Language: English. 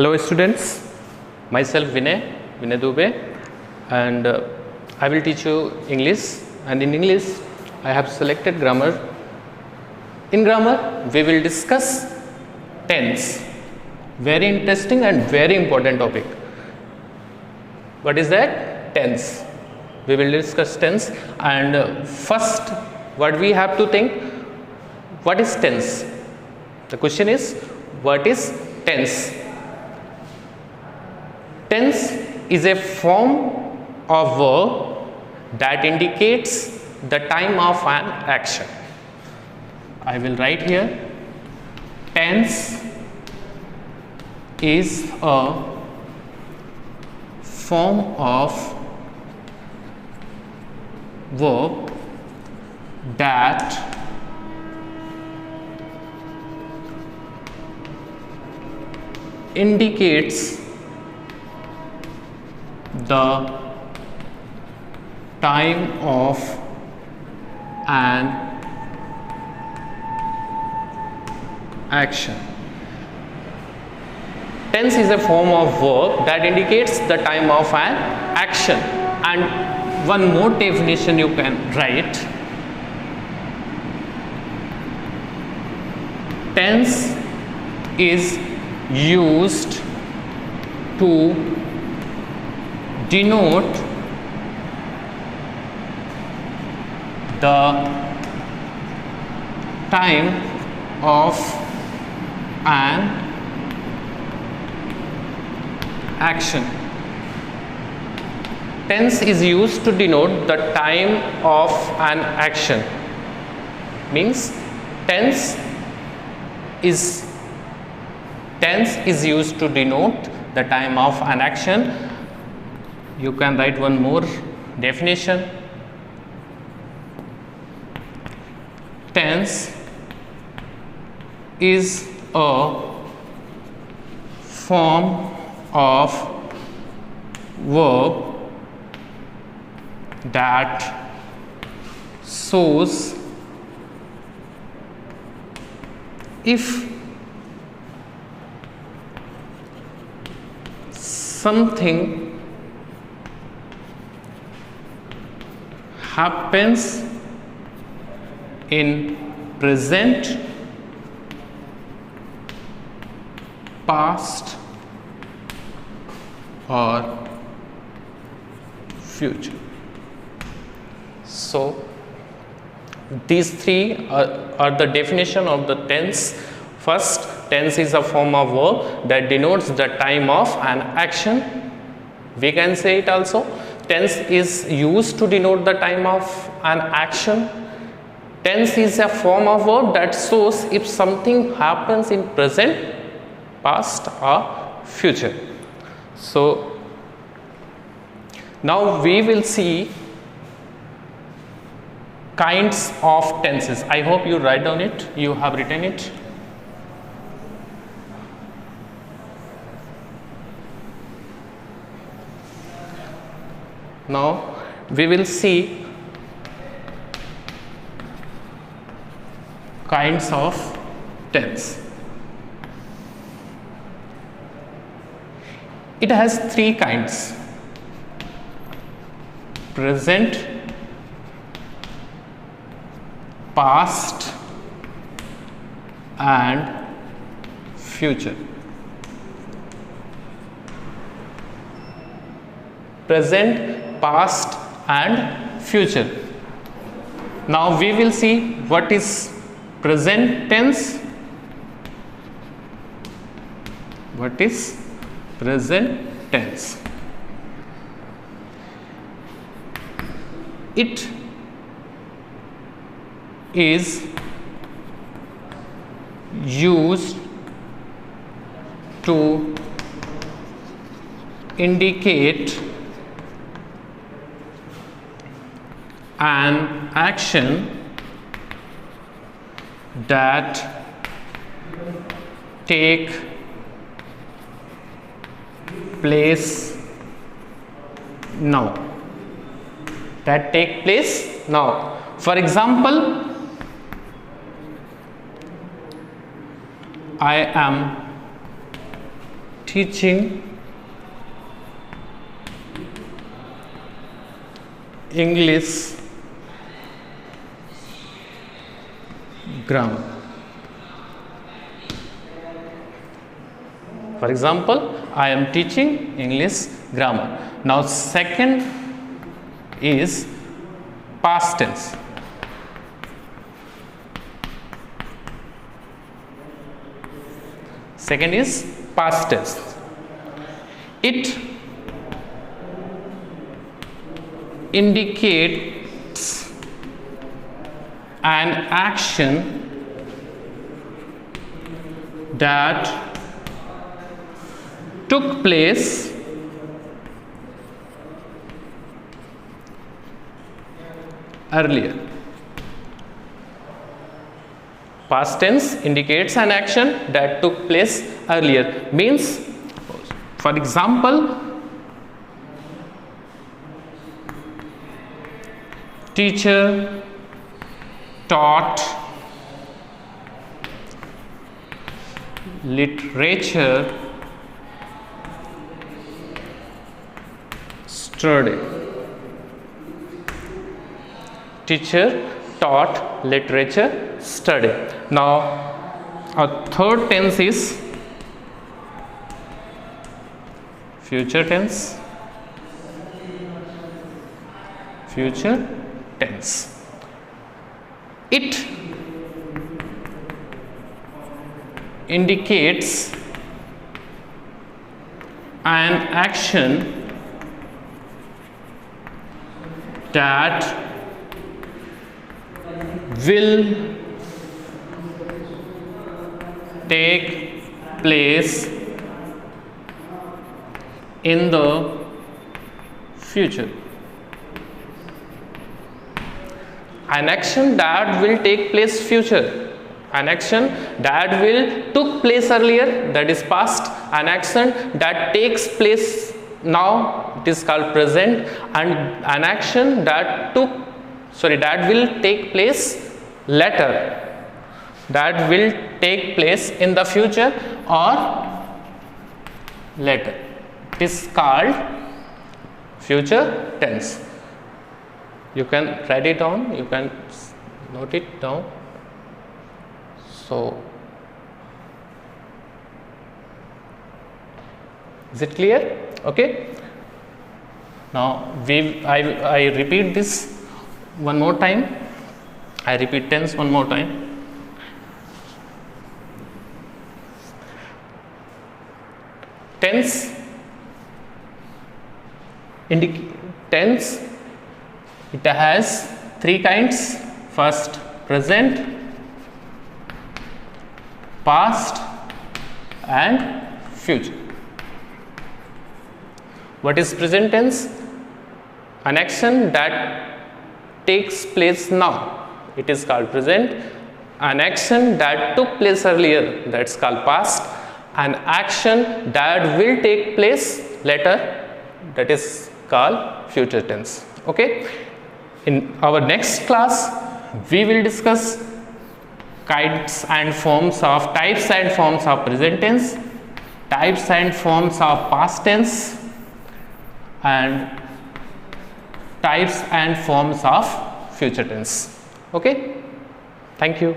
Hello students, myself Vinay Dubey, and I will teach you English, and in English I have selected grammar. In grammar we will discuss tense, very interesting and very important topic. What is that? Tense. We will discuss tense, and first what we have to think, what is tense? The question is, what is tense? Tense is a form of verb that indicates the time of an action. I will write here, tense is a form of verb that indicates the time of an action. Tense is a form of verb that indicates the time of an action. And one more definition you can write. Tense is used to denote the time of an action. Tense is used to denote the time of an action. Means tense is used to denote the time of an action. You can write one more definition. Tense is a form of verb that shows if something happens in present, past or future. So these three are the definition of the tense. First, tense is a form of verb that denotes the time of an action. We can say it also. Tense is used to denote the time of an action. Tense is a form of verb that shows if something happens in present, past or future. So now we will see kinds of tenses. I hope you write down it. You have written it. Now we will see kinds of tense. It has three kinds: present, past and future. Present, past and future. Now we will see what is present tense. What is present tense? It is used to indicate an action that take place now. For example, I am teaching English grammar. For example, I am teaching English grammar. Now second is past tense. Second is past tense. It indicates an action that took place earlier. Past tense indicates an action that took place earlier. Means, for example, teacher taught literature study. Teacher taught literature study. Now our third tense is future tense. Future tense. It indicates an action that will take place in the future. An action that will take place future. An action that will took place earlier, that is past. An action that takes place now, it is called present. And an action that that will take place later, that will take place in the future or later. It is called future tense. You can write it down, you can note it down. So, is it clear? Okay. Now I repeat this one more time. I repeat tense one more time. Tense it has three kinds. First, present, past and future. What is present tense? An action that takes place now, it is called present. An action that took place earlier, that's called past. An action that will take place later, that is called future tense. Okay. In our next class, we will discuss types and forms of present tense, types and forms of past tense, and types and forms of future tense. Okay. Thank you.